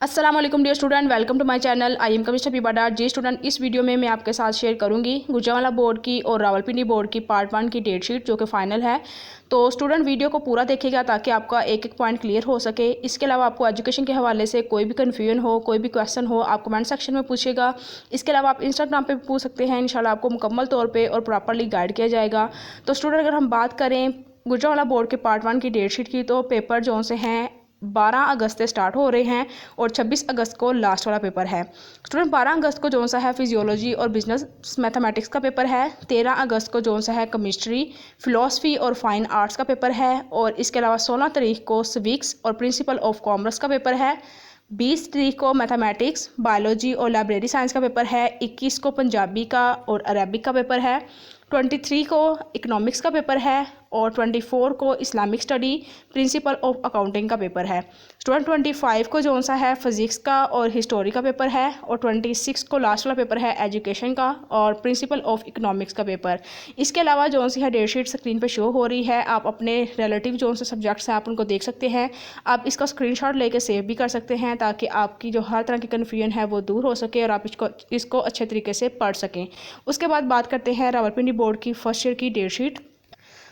अस्सलाम वालेकुम dear student, welcome to my channel. I am chemist Habiba. जी स्टूडेंट, इस वीडियो में मैं आपके साथ शेयर करूंगी गुजरांवाला बोर्ड की और रावलपिंडी बोर्ड की पार्ट 1 की डेट शीट जो कि फाइनल है। तो स्टूडेंट वीडियो को पूरा देखेगा ताकि आपका एक एक पॉइंट क्लियर हो सके। इसके अलावा आपको एजुकेशन के हवाले से कोई भी कन्फ्यूजन हो, कोई भी क्वेश्चन हो, आप कमेंट सेक्शन में पूछेगा। इसके अलावा आप इंस्टाग्राम पे भी पूछ सकते हैं। इंशाल्लाह आपको मुकम्मल तौर पर और प्रॉपरली गाइड किया जाएगा। तो स्टूडेंट, अगर हम बात करें गुजरांवाला बोर्ड के पार्ट 1 की डेट शीट की, तो पेपर जो से हैं 12 अगस्त से स्टार्ट हो रहे हैं और 26 अगस्त को लास्ट वाला पेपर है। स्टूडेंट, 12 अगस्त को जो सा है फिजियोलॉजी और बिजनेस मैथमेटिक्स का पेपर है। 13 अगस्त को जो सा है केमिस्ट्री, फिलॉसफी और फाइन आर्ट्स का पेपर है। और इसके अलावा 16 तारीख को सिविक्स और प्रिंसिपल ऑफ कॉमर्स का पेपर है। 20 तारीख को मैथमेटिक्स, बायोलॉजी और लाइब्रेरी साइंस का पेपर है। 21 को पंजाबी का और अरबिक का पेपर है। 23 को इकोनॉमिक्स का पेपर है और 24 को Islamic study, principle of accounting का पेपर है। स्टूडेंट, 25 को जो सा है फिजिक्स का और हिस्टोरी का पेपर है और 26 को लास्ट वाला पेपर है एजुकेशन का और प्रिंसिपल ऑफ इकोनॉमिक्स का पेपर। इसके अलावा जो सी है डेट शीट स्क्रीन पे शो हो रही है। आप अपने रिलेटिव जो से सब्जेक्ट्स हैं आप उनको देख सकते हैं। आप इसका स्क्रीनशॉट लेके सेव भी कर सकते हैं ताकि आपकी जो हर तरह की कन्फ्यूजन है वो दूर हो सके और आप इसको अच्छे तरीके से पढ़ सकें। उसके बाद बात करते हैं रावलपिंडी बोर्ड की फर्स्ट ईयर की डेट शीट।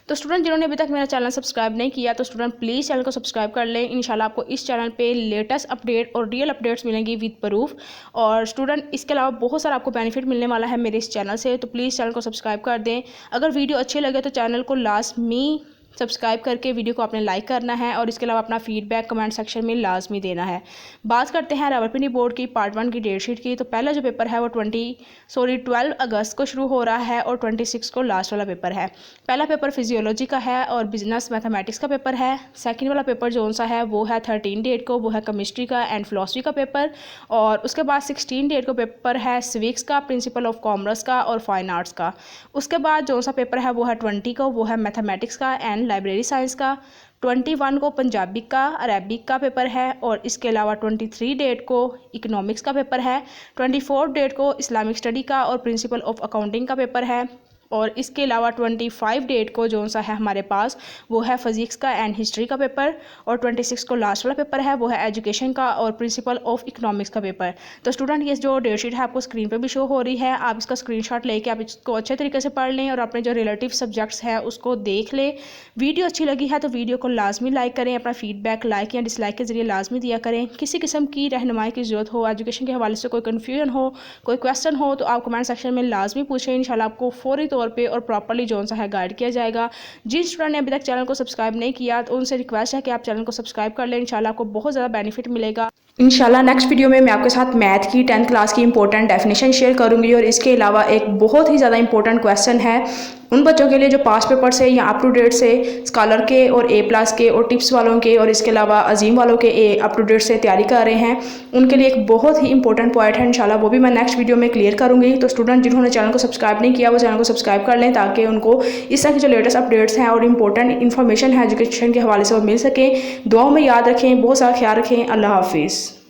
तो स्टूडेंट, जिन्होंने अभी तक मेरा चैनल सब्सक्राइब नहीं किया तो स्टूडेंट प्लीज़ चैनल को सब्सक्राइब कर लें। इंशाल्लाह आपको इस चैनल पे लेटेस्ट अपडेट और रियल अपडेट्स मिलेंगी विद प्रूफ। और स्टूडेंट, इसके अलावा बहुत सारा आपको बेनिफिट मिलने वाला है मेरे इस चैनल से, तो प्लीज़ चैनल को सब्सक्राइब कर दें। अगर वीडियो अच्छी लगे तो चैनल को लाजमी सब्सक्राइब करके वीडियो को आपने लाइक करना है और इसके अलावा अपना फीडबैक कमेंट सेक्शन में लाजमी देना है। बात करते हैं रावलपिंडी बोर्ड की पार्ट 1 की डेट शीट की। तो पहला जो पेपर है वो 12 अगस्त को शुरू हो रहा है और 26 को लास्ट वाला पेपर है। पहला पेपर फिजियोलॉजी का है और बिजनेस मैथमेटिक्स का पेपर है। सेकंड वाला पेपर जो सा है वो है 13 डेट को, वो है केमिस्ट्री का एंड फिलॉसफी का पेपर। और उसके बाद 16 डेट को पेपर है सिविक्स का, प्रिंसिपल ऑफ कॉमर्स का और फाइन आर्ट्स का। उसके बाद जो सा पेपर है वो है 20 को, वो है मैथमेटिक्स का एंड लाइब्रेरी साइंस का। 21 को पंजाबी का, अरबिक का पेपर है। और इसके अलावा 23 डेट को इकोनॉमिक्स का पेपर है। 24 डेट को इस्लामिक स्टडी का और प्रिंसिपल ऑफ अकाउंटिंग का पेपर है। और इसके अलावा 25 डेट को जो सा है हमारे पास वो है फिजिक्स का एंड हिस्ट्री का पेपर। और 26 को लास्ट वाला पेपर है वो है एजुकेशन का और प्रिंसिपल ऑफ इकोनॉमिक्स का पेपर। तो स्टूडेंट, ये जो डेट शीट है आपको स्क्रीन पे भी शो हो रही है। आप इसका स्क्रीनशॉट लेके आप इसको अच्छे तरीके से पढ़ लें और अपने जो रिलेटिव सब्जेक्ट्स हैं उसको देख लें। वीडियो अच्छी लगी है तो वीडियो को लाजमी लाइक करें। अपना फीडबैक लाइक या डिसलाइक के जरिए लाजमी दिया करें। किसी किस्म की रहनुमाई की ज़रूरत हो, एजुकेशन के हवाले से कोई कन्फ्यूजन हो, कोई क्वेश्चन हो तो आप कमेंट सेक्शन में लाजमी पूछें। इंशाल्लाह आपको फौरी तौर पे और प्रॉपर्ली जो सा है गाइड किया जाएगा। जिन स्टूडेंट ने अभी तक चैनल को सब्सक्राइब नहीं किया तो उनसे रिक्वेस्ट है कि आप चैनल को सब्सक्राइब कर लें। इंशाल्लाह आपको बहुत ज़्यादा बेनिफिट मिलेगा। इंशाल्लाह नेक्स्ट वीडियो में मैं आपके साथ मैथ की 10th क्लास की इंपॉर्टेंट डेफिनेशन शेयर करूंगी। और इसके अलावा एक बहुत ही ज़्यादा इंपॉर्टेंट क्वेश्चन है उन बच्चों के लिए जो पास पेपर से या अप टू डेट से स्कॉलर के और A+ के और टिप्स वालों के और इसके अलावा अजीम वालों के अप टू डेट से तैयारी कर रहे हैं। उनके लिए एक बहुत ही इंपॉर्टेंट पॉइंट है, इंशाल्लाह वो भी मैं नेक्स्ट वीडियो में क्लियर करूंगी। तो स्टूडेंट, जिन्होंने चैनल को सब्सक्राइब नहीं किया वो चैनल को सब्सक्राइब कर लें ताकि उनको इस तरह की जो लेटेस्ट अपडेट्स हैं और इंपॉर्टेंट इन्फॉर्मेशन है एजुकेशन के हवाले से वो मिल सके। दुआओं में याद रखें, बहुत सारा ख्याल रखें। अल्लाह हाफिज़।